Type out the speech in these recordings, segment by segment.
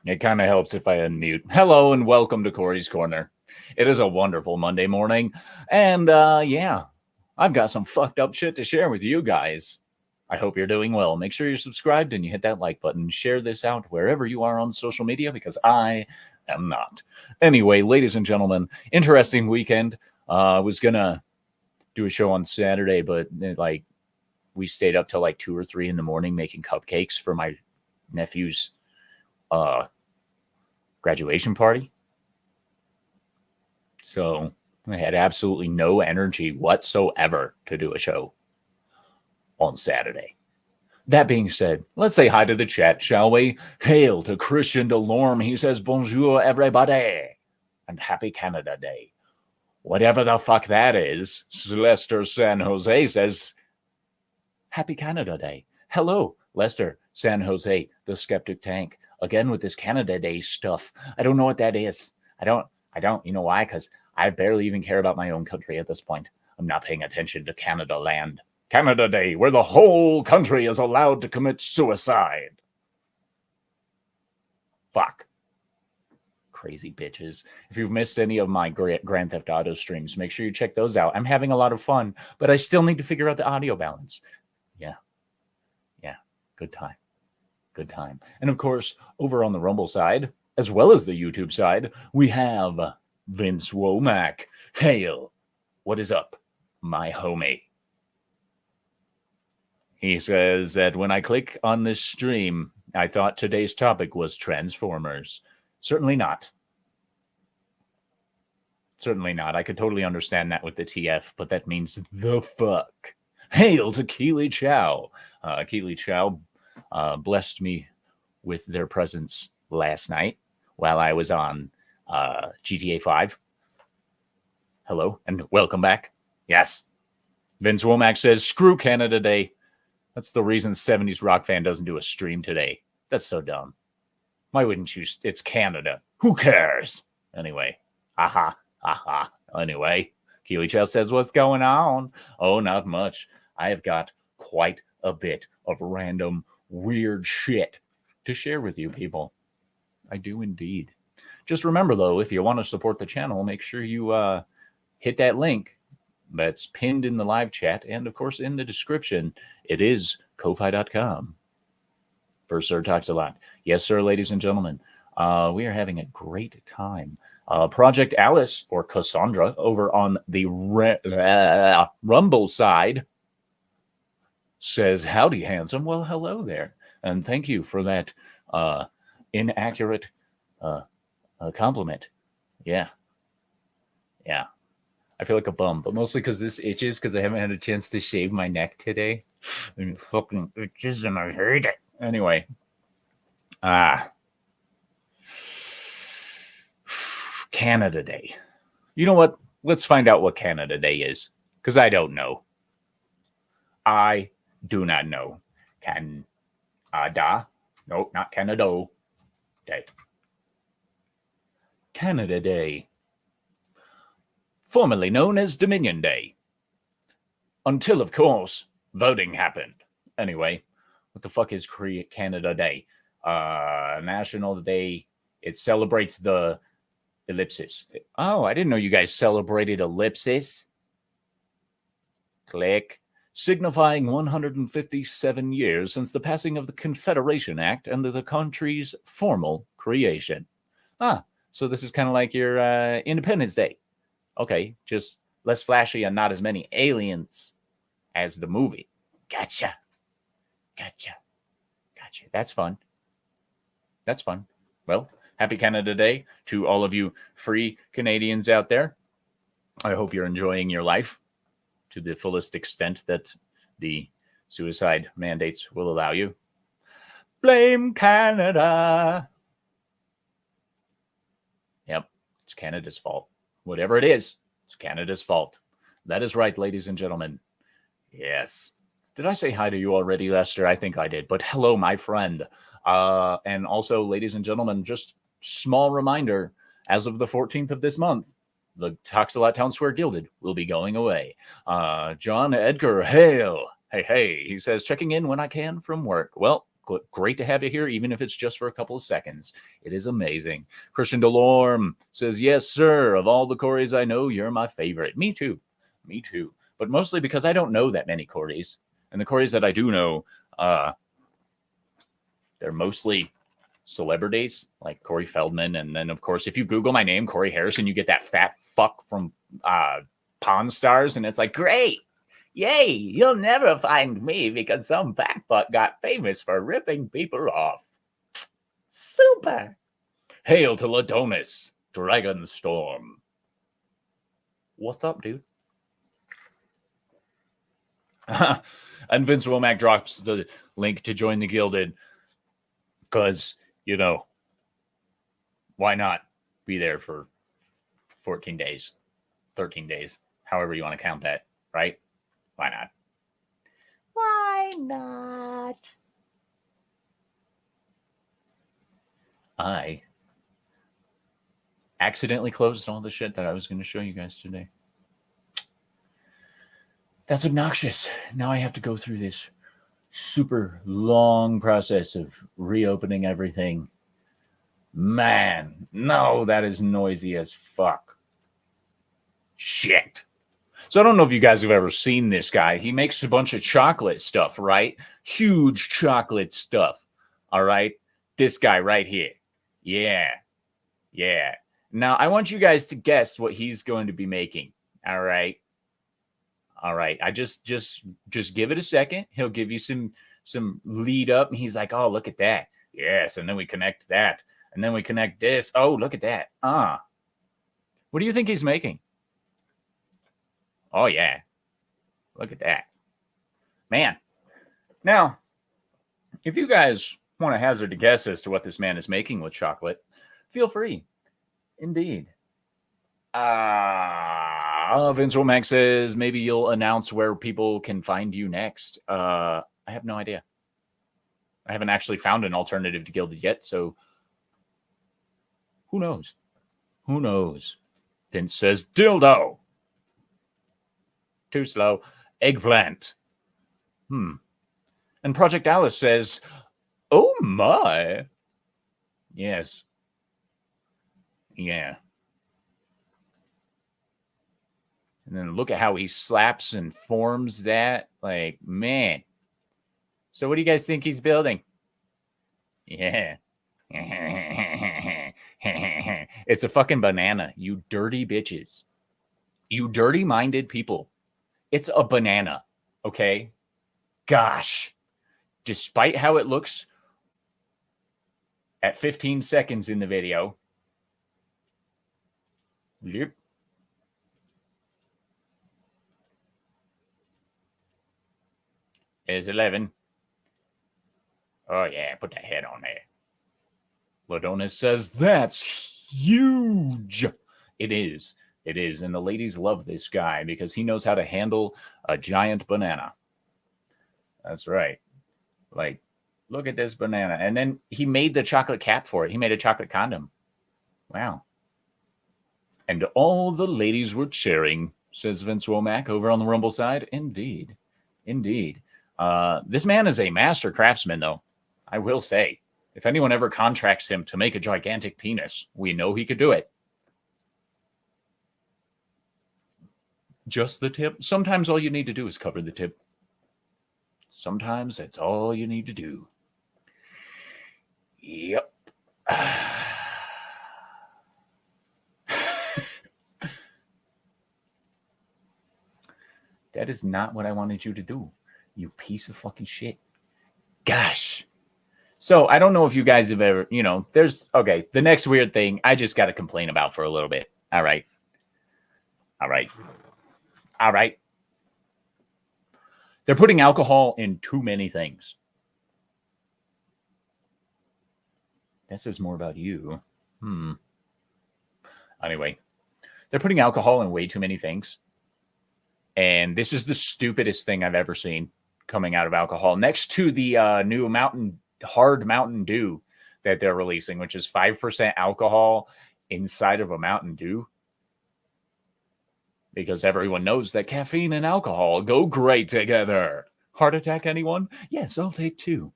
It kind of helps if I unmute. Hello and welcome to Cory's Corner. It is a wonderful Monday morning, and yeah, I've got some fucked up shit to share with you guys. I hope you're doing well. Make sure you're subscribed and you hit that like button. Share this out wherever you are on social media because I am not. Anyway, ladies and gentlemen, interesting weekend. I was gonna do a show on Saturday, but we stayed up till like 2 or 3 in the morning making cupcakes for my nephew's uh graduation party. So I had absolutely no energy whatsoever to do a show on Saturday. That being said, let's say hi to the chat, shall we? Hail to Christian Delorme. He says, bonjour, everybody, and happy Canada Day. Whatever the fuck that is, Lester San Jose says, happy Canada Day. Hello, Lester San Jose, the Skeptic Tank. Again with this Canada Day stuff. I don't know what that is. I don't. You know why? Because I barely even care about my own country at this point. I'm not paying attention to Canada land. Canada Day, where the whole country is allowed to commit suicide. Fuck. Crazy bitches. If you've missed any of my Grand Theft Auto streams, make sure you check those out. I'm having a lot of fun, but I still need to figure out the audio balance. Yeah. Good time. Good time. And of course, over on the Rumble side, as well as the YouTube side, we have Vince Womack. Hail. What is up, my homie? He says that when I click on this stream, I thought today's topic was Transformers. Certainly not. Certainly not. I could totally understand that with the TF, but that means the fuck. Hail to Keely Chow. Keely Chow blessed me with their presence last night while I was on GTA 5. Hello and welcome back. Yes. Vince Womack says, screw Canada Day. That's the reason 70s rock fan doesn't do a stream today. That's so dumb. Why wouldn't you? It's Canada. Who cares? Anyway. Aha. Anyway, Keely Chow says, what's going on? Oh, not much. I have got quite a bit of random weird shit to share with you people. I do indeed. Just remember, though, if you want to support the channel, make sure you hit that link that's pinned in the live chat and, of course, in the description. It is ko-fi.com. First Sir Talks a Lot. Yes, sir, ladies and gentlemen. We are having a great time. Project Alice, or Cassandra, over on the Rumble side, says, howdy, handsome. Well, hello there. And thank you for that inaccurate compliment. Yeah. I feel like a bum, but mostly because this itches because I haven't had a chance to shave my neck today. And it fucking itches and I hate it. Anyway. Canada Day. You know what? Let's find out what Canada Day is. Because I don't know. I do not know. Canada? Nope, not Canada Day. Canada Day. Formerly known as Dominion Day. Until, of course, voting happened. Anyway, what the fuck is Canada Day? National Day. It celebrates the ellipsis. Oh, I didn't know you guys celebrated ellipsis. Click. Signifying 157 years since the passing of the Confederation Act and the country's formal creation. So this is kind of like your Independence Day. Okay, just less flashy and not as many aliens as the movie. Gotcha. That's fun. Well, happy Canada Day to all of you free Canadians out there. I hope you're enjoying your life to the fullest extent that the suicide mandates will allow you. Blame Canada. Yep, it's Canada's fault. Whatever it is, it's Canada's fault. That is right, ladies and gentlemen. Yes. Did I say hi to you already, Lester? I think I did. But hello, my friend. And also, ladies and gentlemen, just small reminder, as of the 14th of this month, the Talks a Lot Town Square Gilded will be going away. John Edgar, hail. Hey. He says, checking in when I can from work. Well, Great to have you here, even if it's just for a couple of seconds. It is amazing. Christian Delorme says, yes, sir. Of all the Corys I know, you're my favorite. Me too. Me too. But mostly because I don't know that many Corys. And the Corys that I do know, they're mostly celebrities like Corey Feldman. And then, of course, if you Google my name, Corey Harrison, you get that fat fuck from Pawn Stars. And it's like, great. Yay, you'll never find me because some backbutt got famous for ripping people off. Super. Hail to Ladonis, Dragon Storm. What's up, dude? And Vince Womack drops the link to join the Gilded because, you know, why not be there for 14 days, 13 days, however you want to count that, right? Why not? Why not? I accidentally closed all the shit that I was going to show you guys today. That's obnoxious. Now I have to go through this super long process of reopening everything. Man, no, that is noisy as fuck. Shit. So I don't know if you guys have ever seen this guy. He makes a bunch of chocolate stuff, right? Huge chocolate stuff. All right. This guy right here. Yeah. Yeah. Now I want you guys to guess what he's going to be making. All right. All right. I just give it a second. He'll give you some lead up and he's like, oh, look at that. Yes. And then we connect that. And then we connect this. Oh, look at that. What do you think he's making? Oh, yeah. Look at that. Man. Now, if you guys want to hazard a guess as to what this man is making with chocolate, feel free. Indeed. Vince Womack says, maybe you'll announce where people can find you next. I have no idea. I haven't actually found an alternative to Gilded yet, so who knows? Who knows? Vince says, dildo. Too slow. Eggplant. And Project Alice says, oh my. Yes. Yeah. And then look at how he slaps and forms that. Like, man. So what do you guys think he's building? Yeah. It's a fucking banana, you dirty bitches. You dirty-minded people. It's a banana, okay? Gosh. Despite how it looks at 15 seconds in the video. Yep. Is 11. Oh, yeah, put that head on there. Ladonis says, that's huge. It is. It is. And the ladies love this guy because he knows how to handle a giant banana. That's right. Like, look at this banana. And then he made the chocolate cap for it. He made a chocolate condom. Wow. And all the ladies were cheering, says Vince Womack over on the Rumble side. Indeed. Indeed. This man is a master craftsman, though. I will say, if anyone ever contracts him to make a gigantic penis, we know he could do it. Just the tip. Sometimes all you need to do is cover the tip. Sometimes that's all you need to do. Yep. That is not what I wanted you to do, you piece of fucking shit. Gosh. So I don't know if you guys have ever, the next weird thing I just got to complain about for a little bit. All right. They're putting alcohol in too many things. That says more about you. Anyway, they're putting alcohol in way too many things. And this is the stupidest thing I've ever seen coming out of alcohol. Next to the new hard Mountain Dew that they're releasing, which is 5% alcohol inside of a Mountain Dew. Because everyone knows that caffeine and alcohol go great together. Heart attack, anyone? Yes, I'll take 2.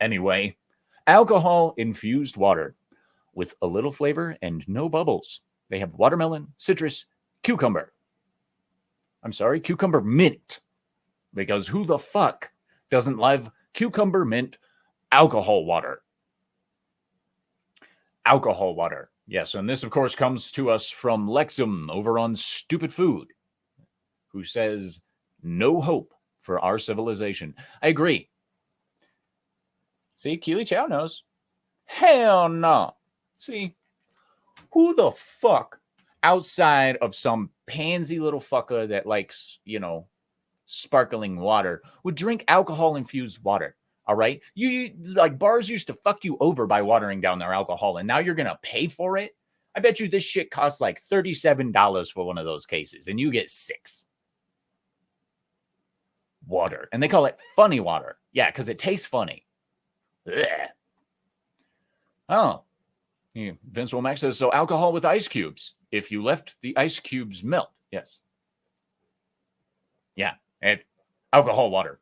Anyway, alcohol-infused water with a little flavor and no bubbles. They have watermelon, citrus, cucumber. I'm sorry, cucumber mint. Because who the fuck doesn't love cucumber mint alcohol water? Alcohol water. Yes, and this, of course, comes to us from Lexum over on Stupid Food, who says, no hope for our civilization. I agree. See, Keely Chow knows. Hell no. See, who the fuck outside of some pansy little fucker that likes, sparkling water would drink alcohol-infused water? All right, you like bars used to fuck you over by watering down their alcohol, and now you're gonna pay for it. I bet you this shit costs like $37 for one of those cases, and you get 6. Water, and they call it funny water. Yeah, because it tastes funny. Ugh. Oh, yeah. Vince Womack says, so alcohol with ice cubes. If you left the ice cubes melt, yes. Yeah, and alcohol water.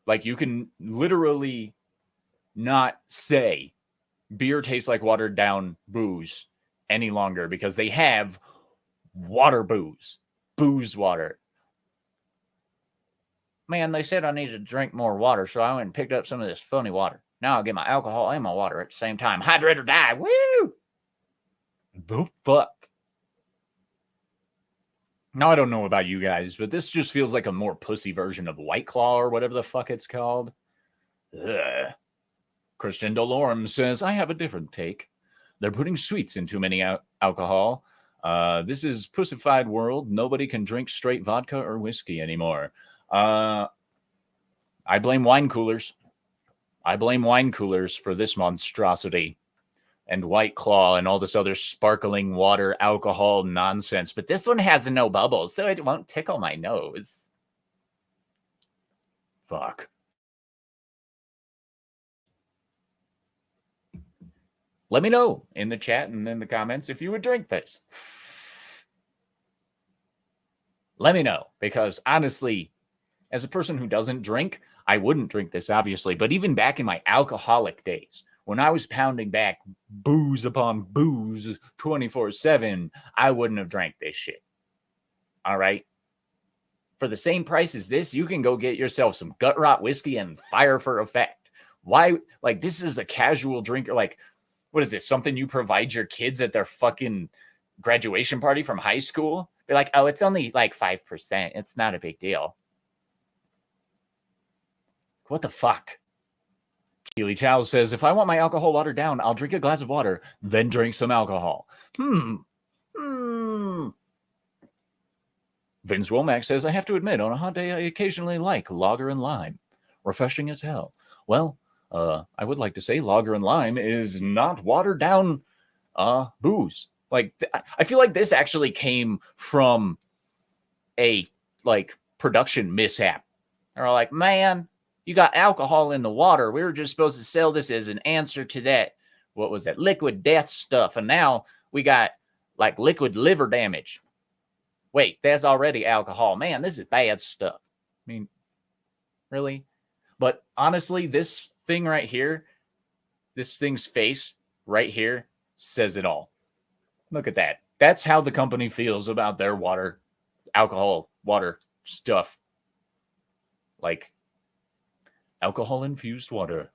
Like, you can literally not say beer tastes like watered down booze any longer because they have water booze water. Man, they said I needed to drink more water, so I went and picked up some of this funny water. Now I'll get my alcohol and my water at the same time. Hydrate or die. Woo! The fuck? Now, I don't know about you guys, but this just feels like a more pussy version of White Claw or whatever the fuck it's called. Ugh. Christian Dolorem says, I have a different take. They're putting sweets in too many alcohol. This is pussified world. Nobody can drink straight vodka or whiskey anymore. I blame wine coolers. I blame wine coolers for this monstrosity. And White Claw and all this other sparkling water alcohol nonsense. But this one has no bubbles, so it won't tickle my nose. Fuck. Let me know in the chat and in the comments if you would drink this. Let me know, because honestly, as a person who doesn't drink, I wouldn't drink this, obviously. But even back in my alcoholic days, when I was pounding back booze upon booze 24/7, I wouldn't have drank this shit. All right? For the same price as this, you can go get yourself some gut rot whiskey and fire for effect. Why? Like, this is a casual drinker. Like, what is this? Something you provide your kids at their fucking graduation party from high school? They're like, oh, it's only like 5%. It's not a big deal. What the fuck? Keely Chow says, if I want my alcohol watered down, I'll drink a glass of water, then drink some alcohol. Vince Womack says, I have to admit, on a hot day, I occasionally like lager and lime. Refreshing as hell. Well, I would like to say lager and lime is not watered down booze. Like, I feel like this actually came from a, like, production mishap. They're like, man, you got alcohol in the water. We were just supposed to sell this as an answer to that, what was that, liquid death stuff. And now we got, like, liquid liver damage. Wait, that's already alcohol. Man, this is bad stuff. I mean, really? But honestly, this thing right here, this thing's face right here says it all. Look at that. That's how the company feels about their water, alcohol, water stuff. Like, alcohol-infused water.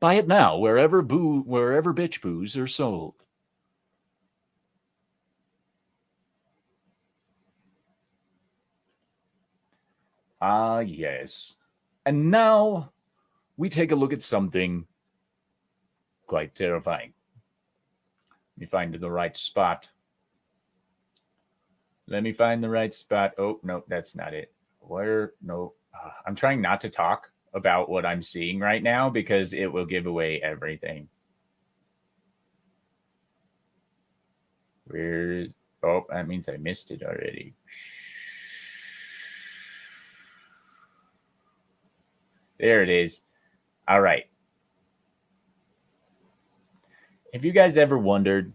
Buy it now, wherever bitch booze are sold. Ah, yes. And now we take a look at something quite terrifying. Let me find the right spot. Let me find the right spot. Oh, no, that's not it. Where? No. I'm trying not to talk about what I'm seeing right now because it will give away everything. Where's... Oh, that means I missed it already. There it is. All right. Have you guys ever wondered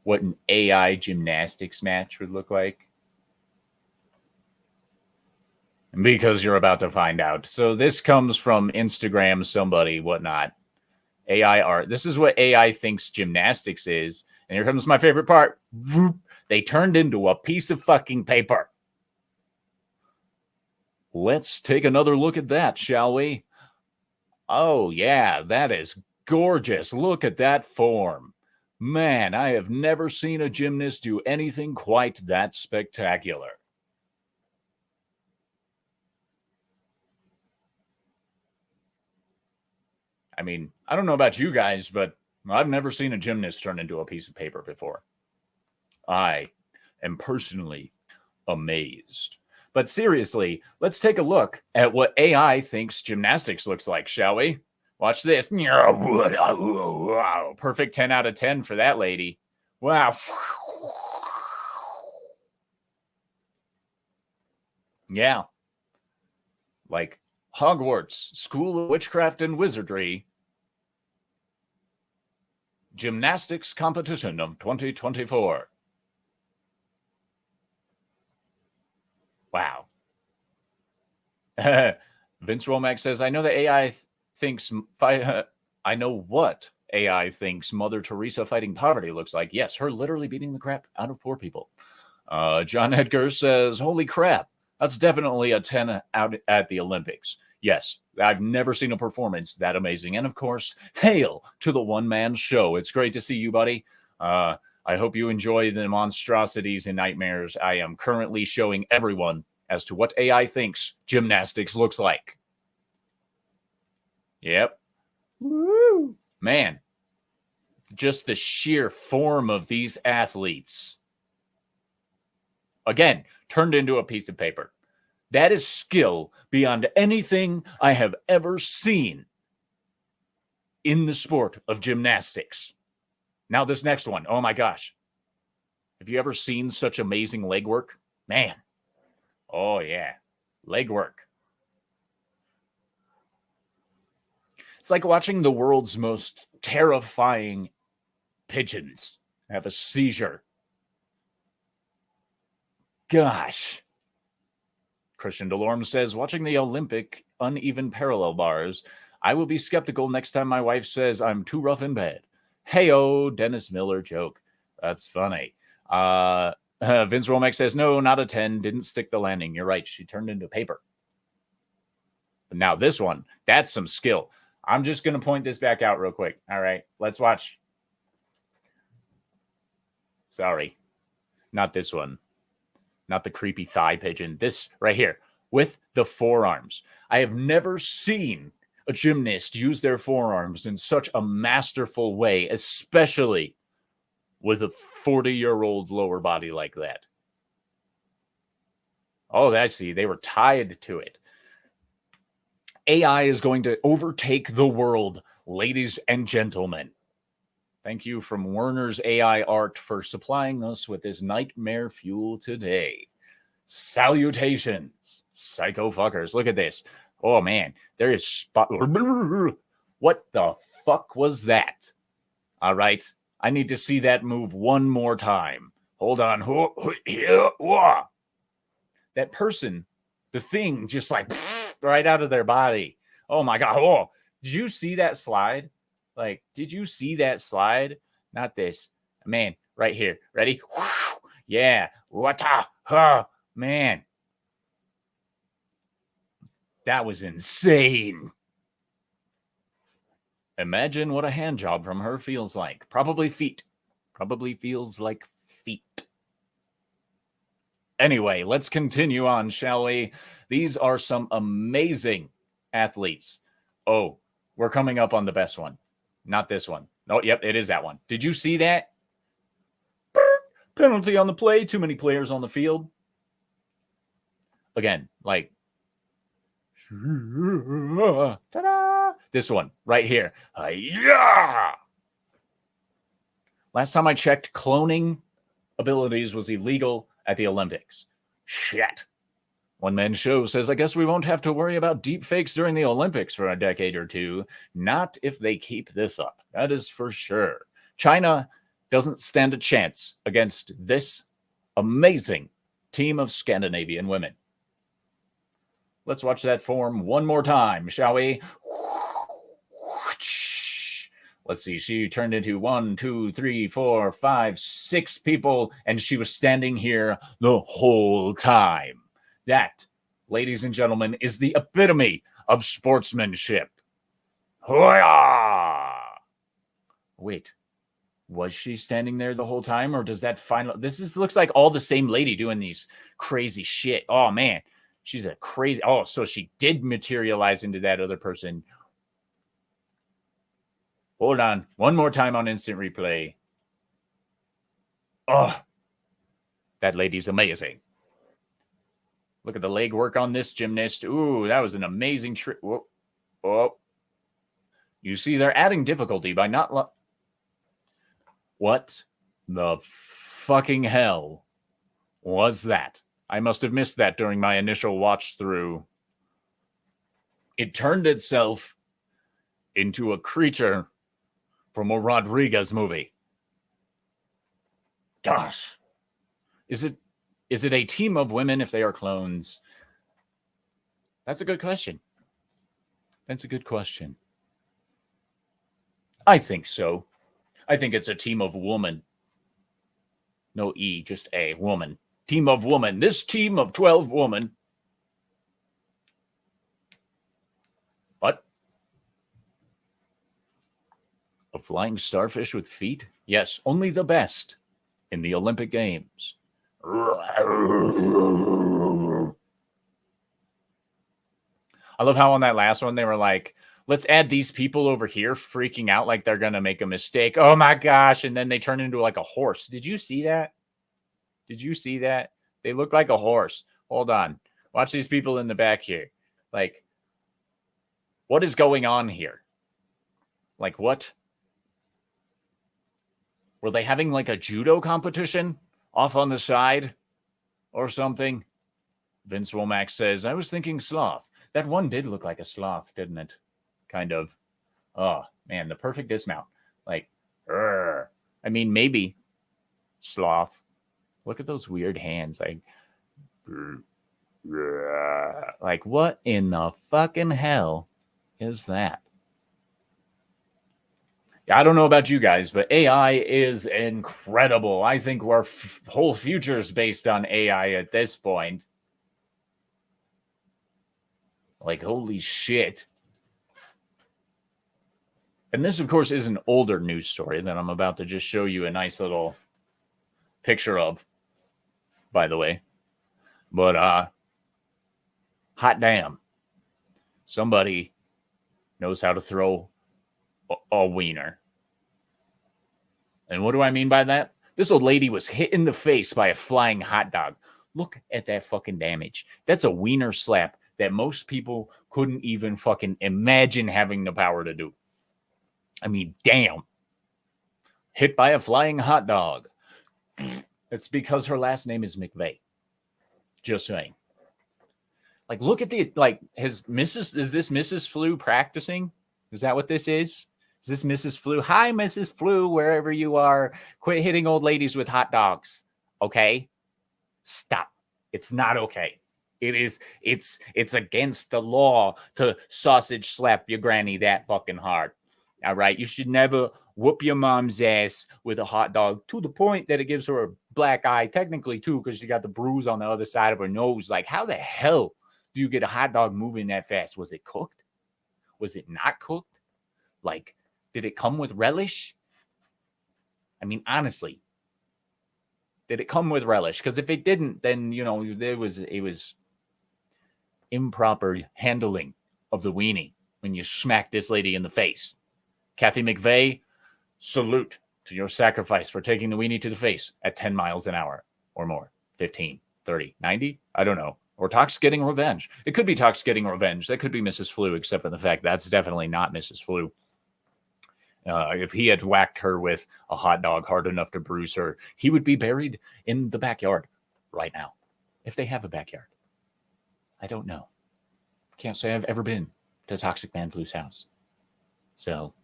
what an AI gymnastics match would look like? Because you're about to find out. So this comes from Instagram, somebody, whatnot. AI art. This is what AI thinks gymnastics is. And here comes my favorite part. They turned into a piece of fucking paper. Let's take another look at that, shall we? Oh, yeah, that is gorgeous. Look at that form. Man, I have never seen a gymnast do anything quite that spectacular. I mean, I don't know about you guys, but I've never seen a gymnast turn into a piece of paper before. I am personally amazed. But seriously, let's take a look at what AI thinks gymnastics looks like, shall we? Watch this. Wow. Perfect 10 out of 10 for that lady. Wow. Yeah. Like Hogwarts, School of Witchcraft and Wizardry, Gymnastics Competition of 2024. Wow. Vince Romack says, I know that AI thinks, I know what AI thinks Mother Teresa fighting poverty looks like. Yes, her literally beating the crap out of poor people. John Edgar says, holy crap, that's definitely a 10 out at the Olympics. Yes, I've never seen a performance that amazing. And of course, hail to the one-man show. It's great to see you, buddy. I hope you enjoy the monstrosities and nightmares I am currently showing everyone as to what AI thinks gymnastics looks like. Yep. Woo! Man, just the sheer form of these athletes. Again, turned into a piece of paper. That is skill beyond anything I have ever seen in the sport of gymnastics. Now, this next one. Oh my gosh. Have you ever seen such amazing leg work? Man. Oh, yeah. Leg work. It's like watching the world's most terrifying pigeons have a seizure. Gosh. Christian Delorme says, watching the Olympic uneven parallel bars, I will be skeptical next time my wife says I'm too rough in bed. Hey-oh, Dennis Miller joke. That's funny. Vince Romack says, no, not a 10. Didn't stick the landing. You're right. She turned into paper. But now this one, that's some skill. I'm just going to point this back out real quick. All right, let's watch. Sorry, not this one. Not the creepy thigh pigeon. This right here with the forearms. I have never seen a gymnast use their forearms in such a masterful way, especially with a 40-year-old lower body like that. Oh, I see. They were tied to it. AI is going to overtake the world, ladies and gentlemen. Thank you from Werner's AI Art for supplying us with this nightmare fuel today. Salutations, psycho fuckers. Look at this. Oh, man. There is spot. What the fuck was that? All right. I need to see that move one more time. Hold on. That person, the thing just like right out of their body. Oh, my God. Oh, did you see that slide? Like, did you see that slide? Not this. Man, right here. Ready? Yeah. What? Man. That was insane. Imagine what a hand job from her feels like. Probably feet. Probably feels like feet. Anyway, let's continue on, shall we? These are some amazing athletes. Oh, we're coming up on the best one. Not this one. No, yep, it is that one. Did you see that? Penalty on the play. Too many players on the field. Again, like, ta-da! This one right here. Yeah! Last time I checked, cloning abilities was illegal at the Olympics. Shit. One man show says, I guess we won't have to worry about deep fakes during the Olympics for a decade or two. Not if they keep this up. That is for sure. China doesn't stand a chance against this amazing team of Scandinavian women. Let's watch that form one more time, shall we? Let's see. She turned into 1, 2, 3, 4, 5, 6 people, and she was standing here the whole time. That, ladies and gentlemen, is the epitome of sportsmanship. Hoo-yah! Wait, was she standing there the whole time, or does that final? Looks like all the same lady doing these crazy shit. Oh man, she's a crazy. Oh, so she did materialize into that other person. Hold on, one more time on instant replay. Oh, that lady's amazing. Look at the leg work on this gymnast. Ooh, that was an amazing trick. Oh, you see, they're adding difficulty by not. What the fucking hell was that? I must have missed that during my initial watch through. It turned itself into a creature from a Rodriguez movie. Gosh. Is it a team of women if they are clones? That's a good question. That's a good question. I think so. I think it's a team of woman. No E, just A, woman. Team of woman. This team of 12 women. What? A flying starfish with feet? Yes, only the best in the Olympic Games. I love how on that last one they were like, let's add these people over here freaking out like they're going to make a mistake. Oh my gosh. And then they turn into like a horse. Did you see that? Did you see that? They look like a horse. Hold on. Watch these people in the back here. Like, what is going on here? Like, what? Were they having like a judo competition off on the side or something? Vince Womack says, I was thinking sloth. That one did look like a sloth, didn't it? Kind of. Oh, man, the perfect dismount. Like, I mean, maybe sloth. Look at those weird hands. Like, what in the fucking hell is that? I don't know about you guys, but AI is incredible. I think our whole future is based on AI at this point. Like, holy shit. And this, of course, is an older news story that I'm about to just show you a nice little picture of, by the way. But, hot damn. Somebody knows how to throw a wiener. And what do I mean by that? This old lady was hit in the face by a flying hot dog. Look at that fucking damage. That's a wiener slap that most people couldn't even fucking imagine having the power to do. I mean, damn. Hit by a flying hot dog. It's because her last name is McVeigh. Just saying. Like, look at the, like, is this Mrs. Flu practicing? Is that what this is? Is this Mrs. Flu? Hi, Mrs. Flu, wherever you are. Quit hitting old ladies with hot dogs. Okay? Stop. It's not okay. It's against the law to sausage slap your granny that fucking hard. All right? You should never whoop your mom's ass with a hot dog to the point that it gives her a black eye, technically, too, because she got the bruise on the other side of her nose. Like, how the hell do you get a hot dog moving that fast? Was it cooked? Was it not cooked? Like, did it come with relish? I mean, honestly, did it come with relish? Because if it didn't, then, you know, it was improper handling of the weenie when you smacked this lady in the face. Kathy McVeigh, salute to your sacrifice for taking the weenie to the face at 10 miles an hour or more. 15, 30, 90? I don't know. Or Tox getting revenge. It could be Tox getting revenge. That could be Mrs. Flu, except for the fact that's definitely not Mrs. Flu. If he had whacked her with a hot dog hard enough to bruise her, he would be buried in the backyard right now. If they have a backyard. I don't know. Can't say I've ever been to Toxic Man Blue's house. So,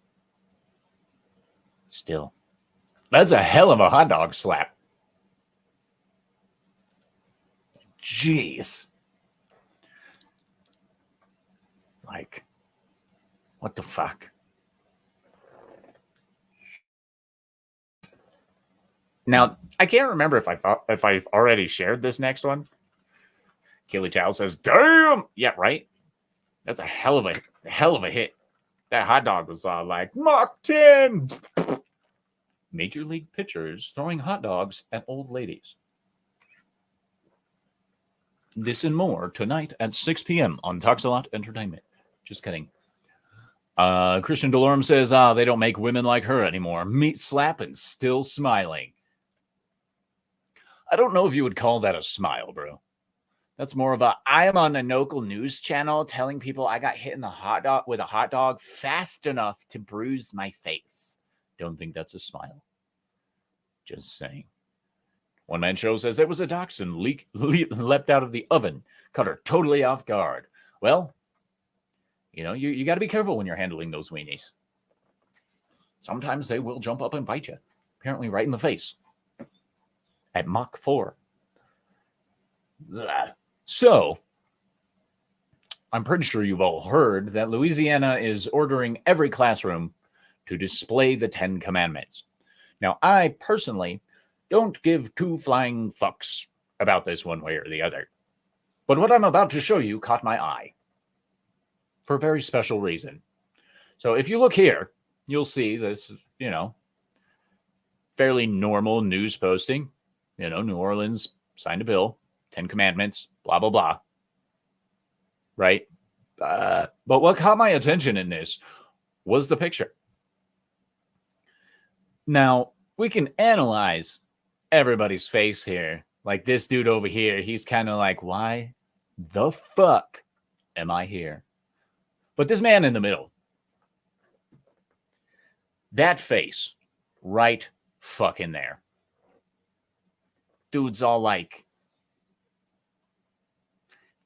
still. That's a hell of a hot dog slap. Jeez. Like, what the fuck? Now, I can't remember if I've already shared this next one. Keely Chow says, "Damn, yeah, right. That's a hell of a hit. That hot dog was like Mach 10." Major league pitchers throwing hot dogs at old ladies. This and more tonight at 6 p.m. on Talks a Lot Entertainment. Just kidding. Christian Delorme says, they don't make women like her anymore. Meat slapping, still smiling. I don't know if you would call that a smile, bro. That's more of a, I am on a local news channel telling people I got hit in the hot dog with a hot dog fast enough to bruise my face. Don't think that's a smile. Just saying. One man show says there was a dachshund leapt out of the oven, caught her totally off guard. Well, you got to be careful when you're handling those weenies. Sometimes they will jump up and bite you, apparently right in the face. At Mach 4. So, I'm pretty sure you've all heard that Louisiana is ordering every classroom to display the 10 Commandments. Now, I personally don't give two flying fucks about this one way or the other. But what I'm about to show you caught my eye for a very special reason. So if you look here, you'll see this, fairly normal news posting. New Orleans signed a bill, 10 Commandments, blah, blah, blah. Right? But what caught my attention in this was the picture. Now, we can analyze everybody's face here. Like this dude over here, he's kind of like, why the fuck am I here? But this man in the middle, that face right fucking there. Dude's all like,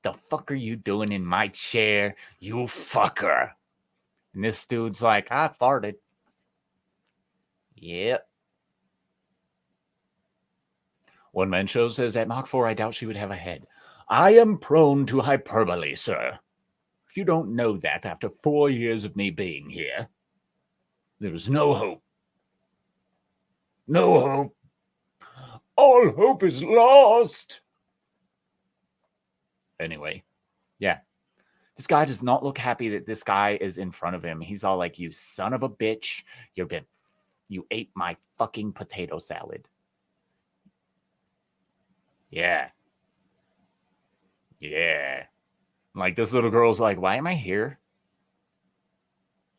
the fuck are you doing in my chair, you fucker? And this dude's like, I farted. Yep. One man show says, at Mach 4, I doubt she would have a head. I am prone to hyperbole, sir. If you don't know that after 4 years of me being here, there is no hope. No hope. All hope is lost. Anyway, yeah. This guy does not look happy that this guy is in front of him. He's all like, you son of a bitch. You ate my fucking potato salad. Yeah. Yeah. Like, this little girl's like, why am I here?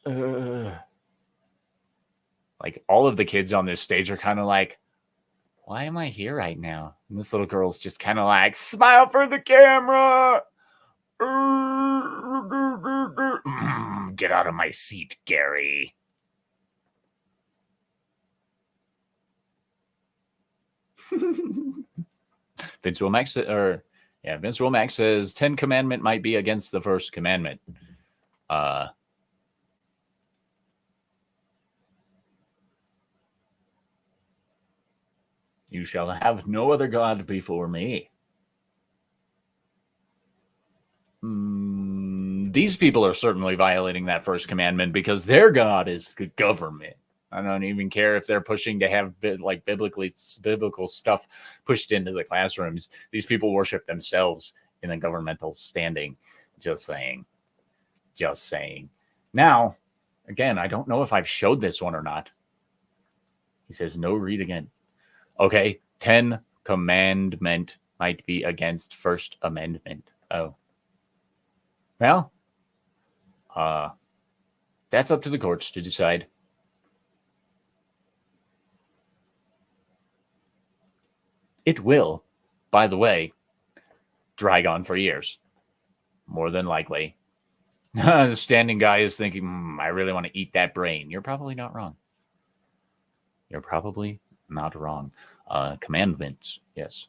Like, all of the kids on this stage are kind of like, why am I here right now? And this little girl's just kind of like, smile for the camera. Get out of my seat, Gary. Vince Romax says 10 Commandment might be against the first commandment. You shall have no other God before me. These people are certainly violating that first commandment because their God is the government. I don't even care if they're pushing to have like biblical stuff pushed into the classrooms. These people worship themselves in a governmental standing. Just saying. Now, again, I don't know if I've showed this one or not. He says, no, read again. Okay, 10 Commandment might be against First Amendment. Oh. Well, that's up to the courts to decide. It will, by the way, drag on for years. More than likely. The standing guy is thinking, I really want to eat that brain. You're probably not wrong. Commandments, yes.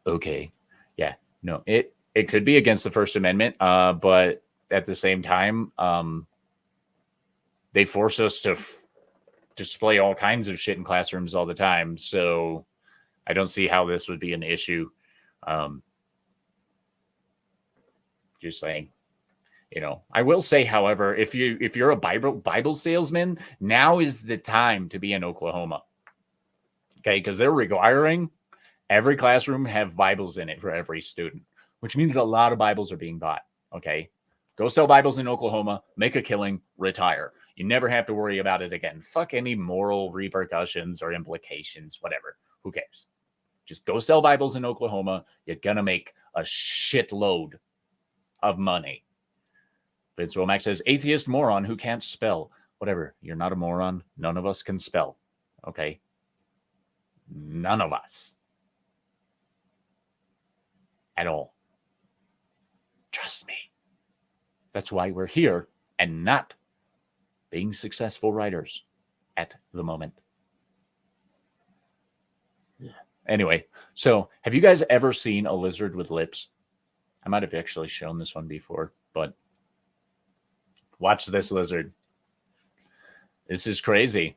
Okay. Yeah. No, it could be against the First Amendment, but at the same time, they force us to display all kinds of shit in classrooms all the time. So I don't see how this would be an issue. Just saying. I will say, however, if you're a Bible salesman, now is the time to be in Oklahoma. Okay, because they're requiring every classroom have Bibles in it for every student, which means a lot of Bibles are being bought. Okay, go sell Bibles in Oklahoma, make a killing, retire. You never have to worry about it again. Fuck any moral repercussions or implications, whatever. Who cares? Just go sell Bibles in Oklahoma. You're gonna make a shitload of money. Vince Womack says, atheist moron who can't spell. Whatever. You're not a moron. None of us can spell. Okay? None of us. At all. Trust me. That's why we're here and not being successful writers at the moment. Yeah. Anyway, so have you guys ever seen a lizard with lips? I might have actually shown this one before, but watch this lizard. This is crazy.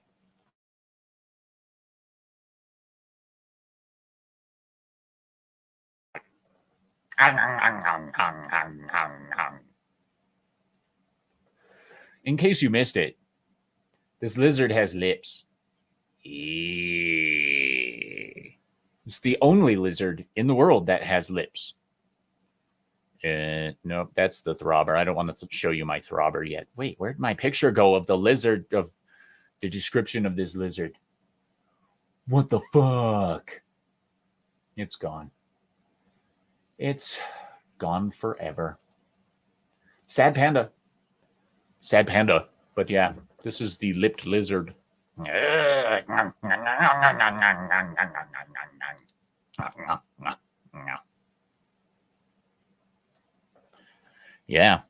In case you missed it, this lizard has lips. It's the only lizard in the world that has lips. No, that's the throbber. I don't want to show you my throbber yet. Wait, where'd my picture go of the lizard, of the description of this lizard? What the fuck? It's gone. It's gone forever. Sad panda. Sad panda. But yeah, this is the lipped lizard. Yeah.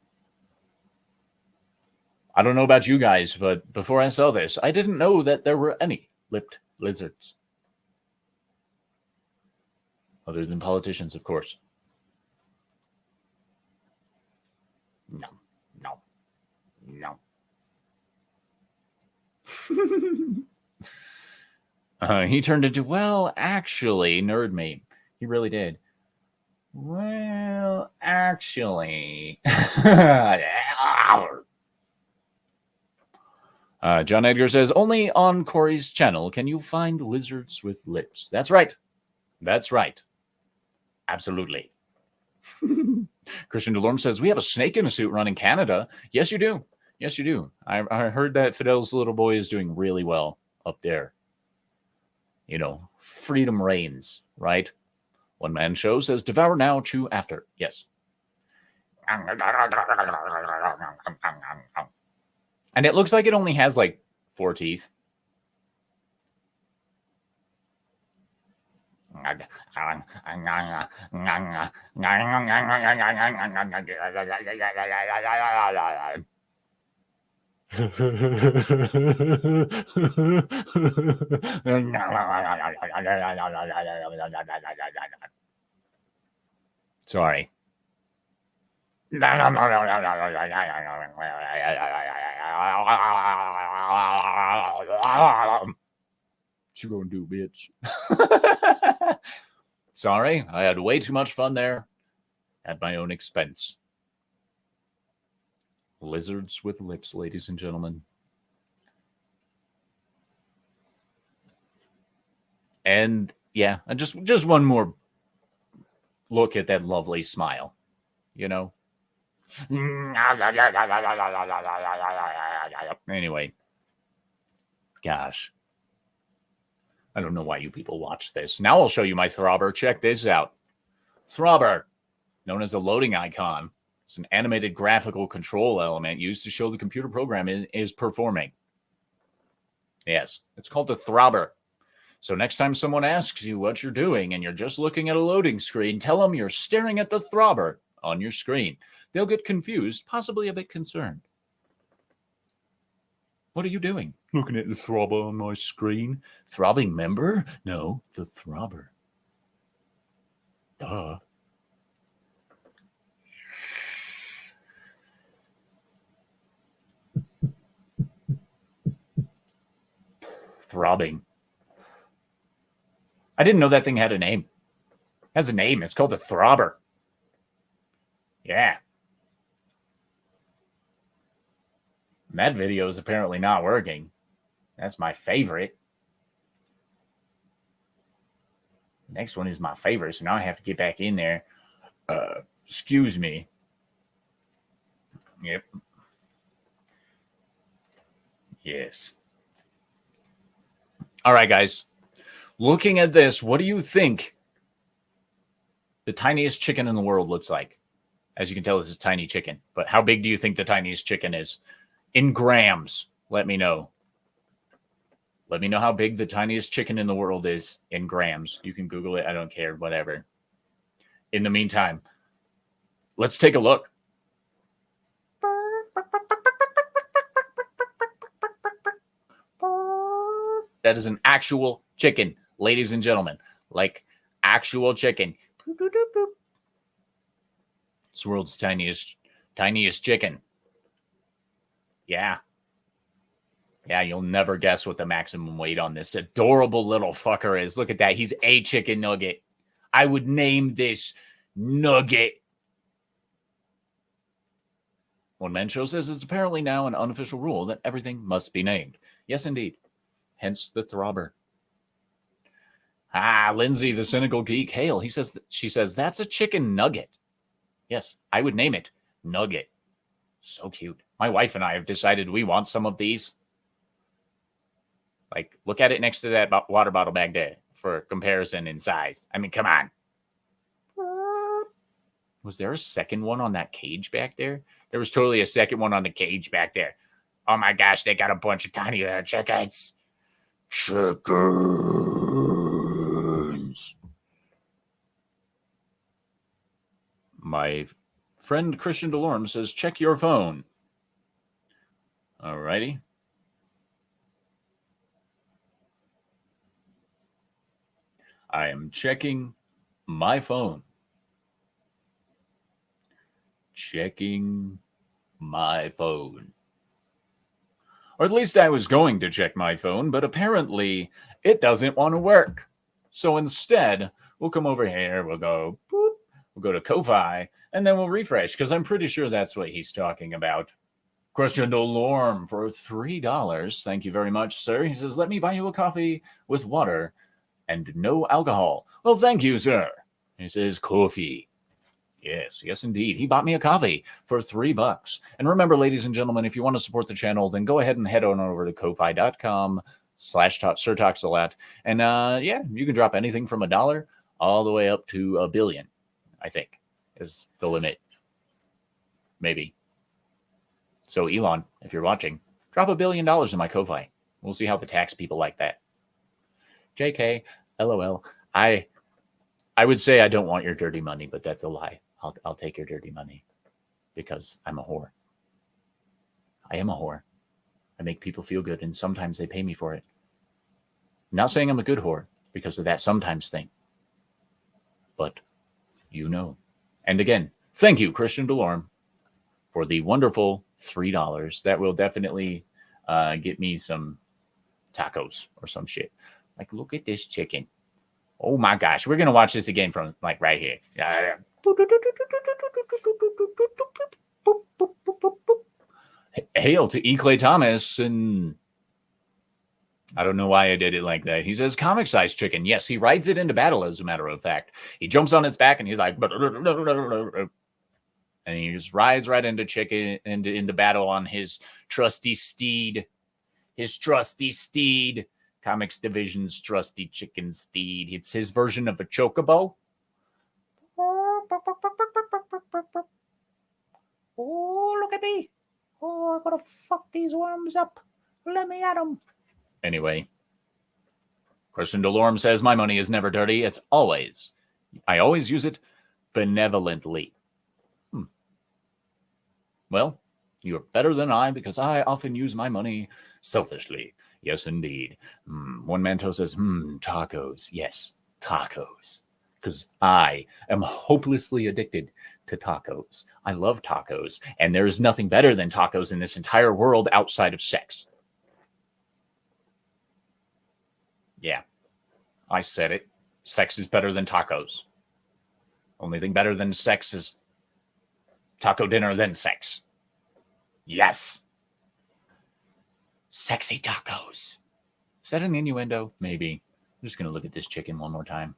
I don't know about you guys, but before I saw this, I didn't know that there were any lipped lizards. Other than politicians, of course. No. He turned into, well, actually, nerd meme. He really did. Well, actually. John Edgar says, only on Cory's channel can you find lizards with lips. That's right. That's right. Absolutely. Christian Delorme says, we have a snake in a suit run in Canada. Yes, you do. Yes, you do. I heard that Fidel's little boy is doing really well up there. Freedom reigns, right? One Man Show says, devour now, chew after. Yes. And it looks like it only has like 4 teeth. Sorry. What you gonna do, bitch? Sorry, I had way too much fun there at my own expense. Lizards with lips, ladies and gentlemen. And yeah, just one more look at that lovely smile, Anyway, gosh. I don't know why you people watch this. Now I'll show you my throbber. Check this out. Throbber, known as a loading icon. It's an animated graphical control element used to show the computer program is performing. Yes, it's called a throbber. So next time someone asks you what you're doing and you're just looking at a loading screen, tell them you're staring at the throbber on your screen. They'll get confused, possibly a bit concerned. What are you doing? Looking at the throbber on my screen. Throbbing member? No, the throbber. Duh. Throbbing. I didn't know that thing had a name. It has a name. It's called the throbber. Yeah. That video is apparently not working. That's my favorite. Next one is my favorite, so now I have to get back in there. Excuse me. Yep. Yes. All right, guys. Looking at this, what do you think the tiniest chicken in the world looks like? As you can tell, this is tiny chicken. But how big do you think the tiniest chicken is? In grams, let me know. Let me know how big the tiniest chicken in the world is in grams. You can Google it. I don't care. Whatever. In the meantime, let's take a look. That is an actual chicken, ladies and gentlemen. Like actual chicken. It's the world's tiniest chicken. Yeah. Yeah, you'll never guess what the maximum weight on this adorable little fucker is. Look at that. He's a chicken nugget. I would name this Nugget. One man show says it's apparently now an unofficial rule that everything must be named. Yes, indeed. Hence the throbber. Lindsay, the cynical geek. Hail. She says, that's a chicken nugget. Yes, I would name it Nugget. So cute. My wife and I have decided we want some of these. Like, look at it next to that water bottle back there for comparison in size. I mean, come on. Was there a second one on that cage back there? There was totally a second one on the cage back there. Oh my gosh, they got a bunch of tiny chickens. Chickens. My friend Christian Delorme says, check your phone. Alrighty. I am checking my phone. Checking my phone. Or at least I was going to check my phone, but apparently it doesn't want to work. So instead, we'll come over here, we'll go, boop, we'll go to Ko-Fi, and then we'll refresh, because I'm pretty sure that's what he's talking about. Christian Delorme for $3. Thank you very much, sir. He says, let me buy you a coffee with water and no alcohol. Well, thank you, sir. He says, coffee. Yes, indeed. He bought me a coffee for $3. And remember, ladies and gentlemen, if you want to support the channel, then go ahead and head on over to ko-fi.com/SirTalksALot. And yeah, you can drop anything from $1 all the way up to $1 billion, I think, is the limit. Maybe. So, Elon, if you're watching, drop $1 billion in my Ko-Fi. We'll see how the tax people like that. JK, LOL. I would say I don't want your dirty money, but that's a lie. I'll take your dirty money because I'm a whore. I am a whore. I make people feel good, and sometimes they pay me for it. I'm not saying I'm a good whore because of that sometimes thing. But you know. And again, thank you, Christian Delorme, for the wonderful $3. That will definitely get me some tacos or some shit. Like, look at this chicken. Oh my gosh, we're going to watch this again from like right here. Hail to E. Clay Thomas. And I don't know why I did it like that. He says comic size chicken. Yes, he rides it into battle, as a matter of fact. He jumps on its back and he's like, and he just rides right into chicken into battle on his trusty steed. His trusty steed. Comics Division's trusty chicken steed. It's his version of a chocobo. Oh, look at me. Oh, I'm going to fuck these worms up. Let me at them. Anyway, Christian Delorme says, my money is never dirty. I always use it benevolently. Well, you're better than I because I often use my money selfishly. Yes, indeed. One Manto says, tacos. Yes, tacos. Because I am hopelessly addicted to tacos. I love tacos. And there is nothing better than tacos in this entire world outside of sex. Yeah, I said it. Sex is better than tacos. Only thing better than sex is taco dinner, then sex. Yes. Sexy tacos. Is that an innuendo? Maybe. I'm just going to look at this chicken one more time.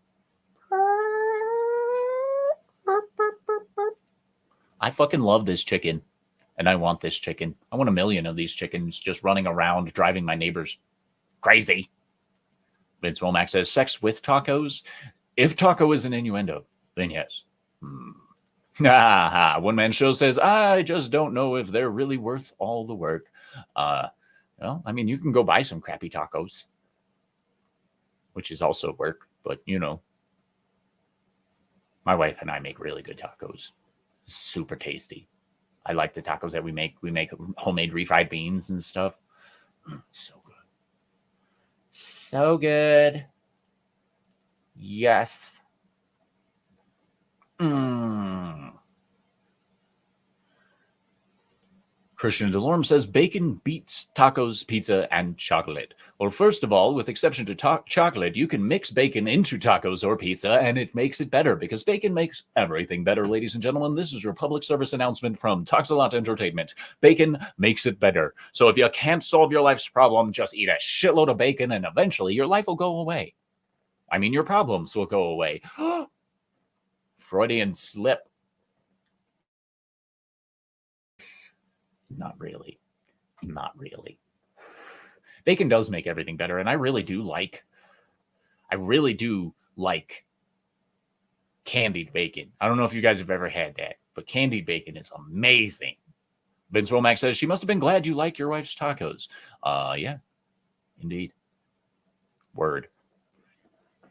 I fucking love this chicken. And I want this chicken. I want 1 million of these chickens just running around, driving my neighbors crazy. Vince Womack says, sex with tacos? If taco is an innuendo, then yes. One Man Show says, I just don't know if they're really worth all the work. Well, I mean, you can go buy some crappy tacos, which is also work, but you know, my wife and I make really good tacos. Super tasty. I like the tacos that we make. We make homemade refried beans and stuff. So good. So good. Yes. Christian Delorme says bacon beats tacos, pizza, and chocolate. Well, first of all, with exception to chocolate, you can mix bacon into tacos or pizza, and it makes it better because bacon makes everything better, ladies and gentlemen. This is your public service announcement from Toxalot Entertainment. Bacon makes it better. So if you can't solve your life's problem, just eat a shitload of bacon, and eventually your life will go away. I mean, your problems will go away. Freudian slip. Not really. Not really. Bacon does make everything better, and I really do like candied bacon. I don't know if you guys have ever had that, but candied bacon is amazing. Vince Womack says, she must have been glad you like your wife's tacos. Yeah, indeed. Word.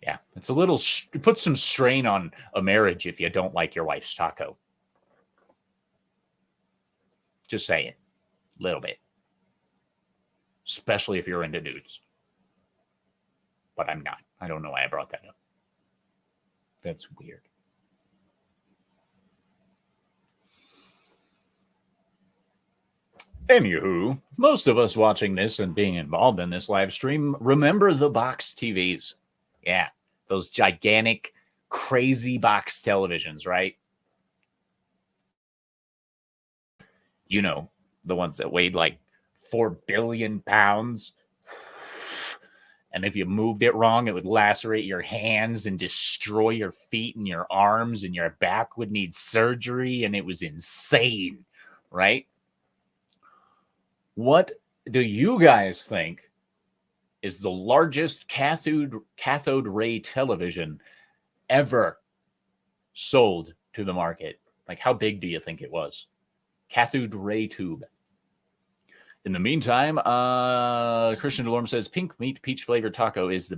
Yeah, it's a little, it puts some strain on a marriage if you don't like your wife's taco. Just saying. A little bit. Especially if you're into dudes. But I'm not. I don't know why I brought that up. That's weird. Anywho, most of us watching this and being involved in this live stream remember the box TVs. Yeah, those gigantic, crazy box televisions, right? You know, the ones that weighed like 4 billion pounds. And if you moved it wrong, it would lacerate your hands and destroy your feet and your arms, and your back would need surgery. And it was insane, right? What do you guys think is the largest cathode ray television ever sold to the market? Like, how big do you think it was? Cathode ray tube. In the meantime, Christian Delorme says pink meat peach flavored taco is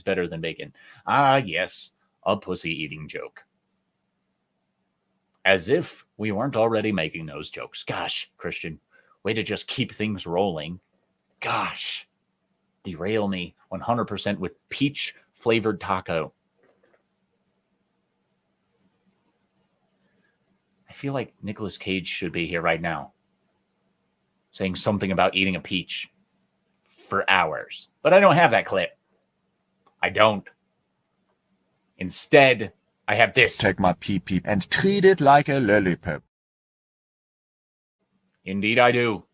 better than bacon. Yes, a pussy eating joke. As if we weren't already making those jokes. Gosh, Christian, way to just keep things rolling. Gosh, derail me 100% with peach flavored taco. I feel like Nicolas Cage should be here right now, saying something about eating a peach for hours. But I don't have that clip. I don't. Instead, I have this. Take my pee-pee and treat it like a lollipop. Indeed I do.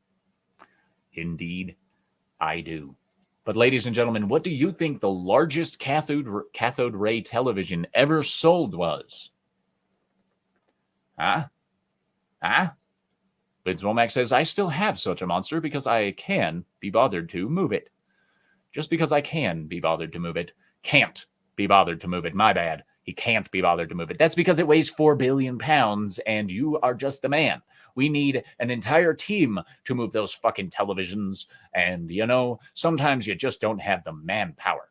Indeed I do. But ladies and gentlemen, what do you think the largest cathode ray television ever sold was? Huh? Vince Womack says, I still have such a monster because I can be bothered to move it. Just because I can be bothered to move it, can't be bothered to move it. My bad. He can't be bothered to move it. That's because it weighs 4 billion pounds and you are just a man. We need an entire team to move those fucking televisions. And, you know, sometimes you just don't have the manpower.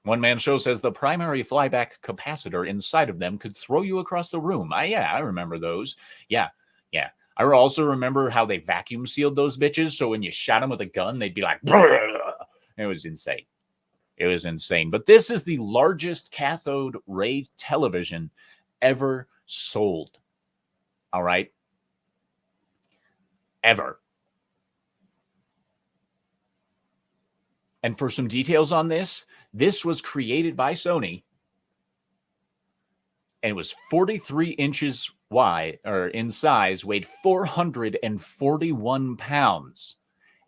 One Man Show says the primary flyback capacitor inside of them could throw you across the room. I remember those. Yeah. I also remember how they vacuum sealed those bitches. So when you shot them with a gun, they'd be like, brrr. It was insane. It was insane. But this is the largest cathode ray television ever sold. All right. Ever. And for some details on this was created by Sony. And it was 43 inches wide, or in size, weighed 441 pounds.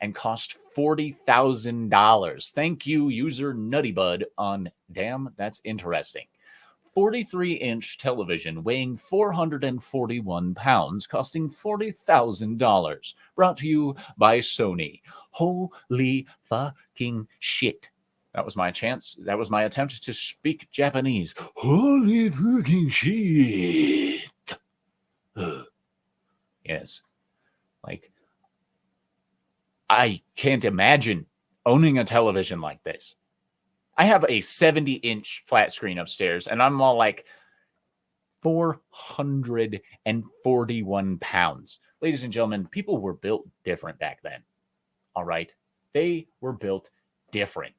and cost $40,000. Thank you, user Nuttybud on Damn, that's interesting. 43-inch television weighing 441 pounds, costing $40,000. Brought to you by Sony. Holy fucking shit. That was my chance. That was my attempt to speak Japanese. Holy fucking shit. Yes. Like, I can't imagine owning a television like this. I have a 70-inch flat screen upstairs, and I'm all like 441 pounds. Ladies and gentlemen, people were built different back then. All right? They were built different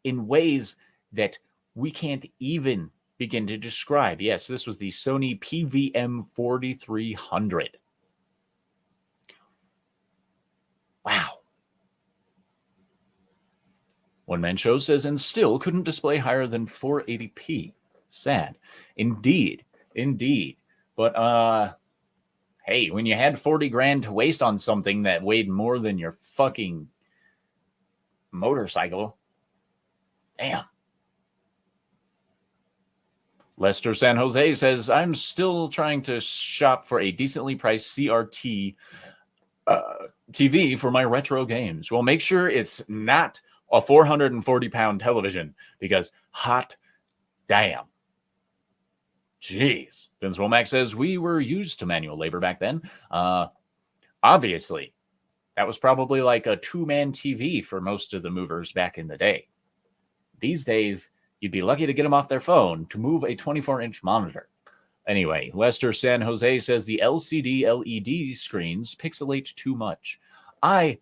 in ways that we can't even begin to describe. Yes, this was the Sony PVM 4300. Wow. One Man Show says, and still couldn't display higher than 480p. Sad. Indeed. But, hey, when you had 40 grand to waste on something that weighed more than your fucking motorcycle, damn. Lester San Jose says, I'm still trying to shop for a decently priced CRT TV for my retro games. Well, make sure it's not a 440-pound television, because hot damn. Jeez. Vince Womack says, we were used to manual labor back then. Obviously, that was probably like a two-man TV for most of the movers back in the day. These days, you'd be lucky to get them off their phone to move a 24-inch monitor. Anyway, Lester San Jose says the LCD LED screens pixelate too much. I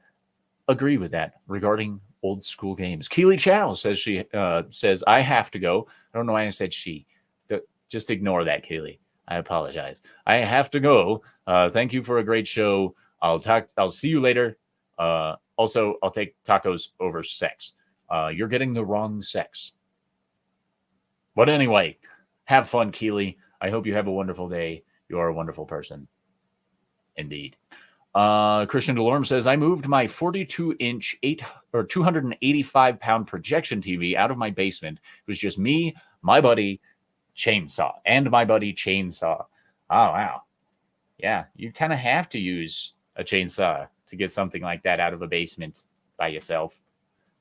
agree with that regarding old school games. Keely Chow says says I have to go. I don't know why I said she. Just ignore that, Keely. I apologize. I have to go. Thank you for a great show. I'll see you later. Also, I'll take tacos over sex. You're getting the wrong sex. But anyway, have fun, Keely. I hope you have a wonderful day. You are a wonderful person. Indeed. Christian Delorme says, I moved my 42-inch 285-pound projection TV out of my basement. It was just me, my buddy, Chainsaw. Oh, wow. Yeah, you kind of have to use a chainsaw to get something like that out of a basement by yourself.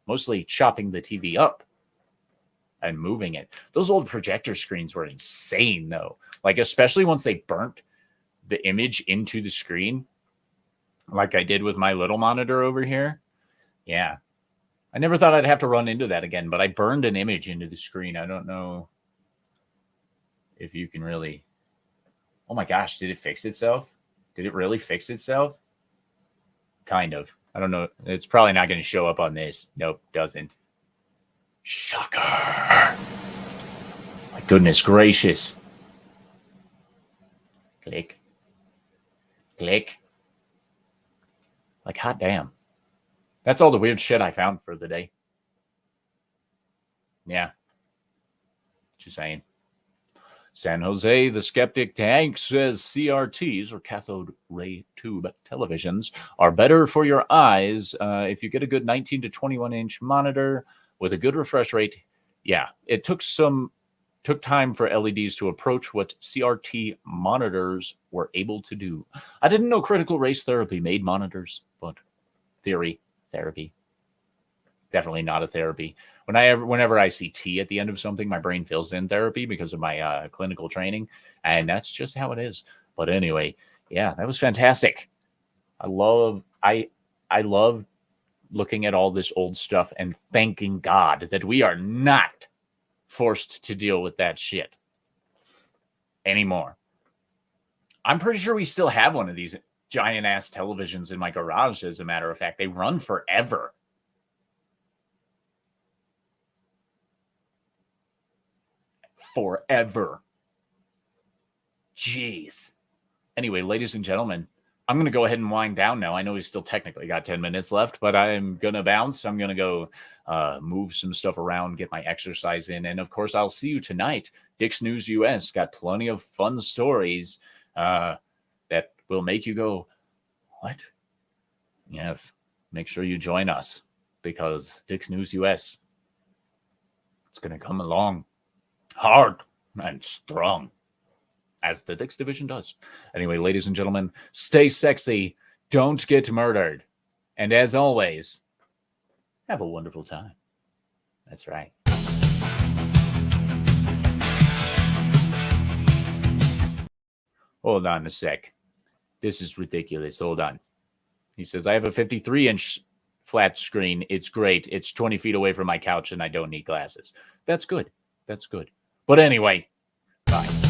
Mostly chopping the TV up and moving it. Those old projector screens were insane, though. Like, especially once they burnt the image into the screen, like I did with my little monitor over here. Yeah. I never thought I'd have to run into that again, but I burned an image into the screen. I don't know if you can really... Oh my gosh, did it fix itself? Did it really fix itself? Kind of. I don't know. It's probably not going to show up on this. Nope, doesn't. Shocker. My goodness gracious. Click. Click. Like, hot damn. That's all the weird shit I found for the day. Yeah. Just saying. San Jose, the skeptic tank, says CRTs, or cathode ray tube televisions, are better for your eyes if you get a good 19 to 21-inch monitor with a good refresh rate. Yeah, it took time for LEDs to approach what CRT monitors were able to do. I didn't know critical race therapy made monitors, but therapy. Definitely not a therapy. Whenever I see T at the end of something, my brain fills in therapy because of my clinical training, and that's just how it is. But anyway, yeah, that was fantastic. I love looking at all this old stuff and thanking God that we are not forced to deal with that shit anymore. I'm pretty sure we still have one of these giant ass televisions in my garage. As a matter of fact, they run forever. Forever. Jeez. Anyway, ladies and gentlemen, I'm going to go ahead and wind down now. I know we still technically got 10 minutes left, but I'm going to bounce. I'm going to go move some stuff around, get my exercise in. And of course, I'll see you tonight. Dick's News US got plenty of fun stories that will make you go, what? Yes. Make sure you join us because Dick's News US, it's going to come along hard and strong as the Dick's division does. Anyway, ladies and gentlemen, stay sexy. Don't get murdered. And as always, have a wonderful time. That's right. Hold on a sec. This is ridiculous. Hold on. He says, I have a 53-inch flat screen. It's great. It's 20 feet away from my couch, and I don't need glasses. That's good. That's good. But anyway, bye.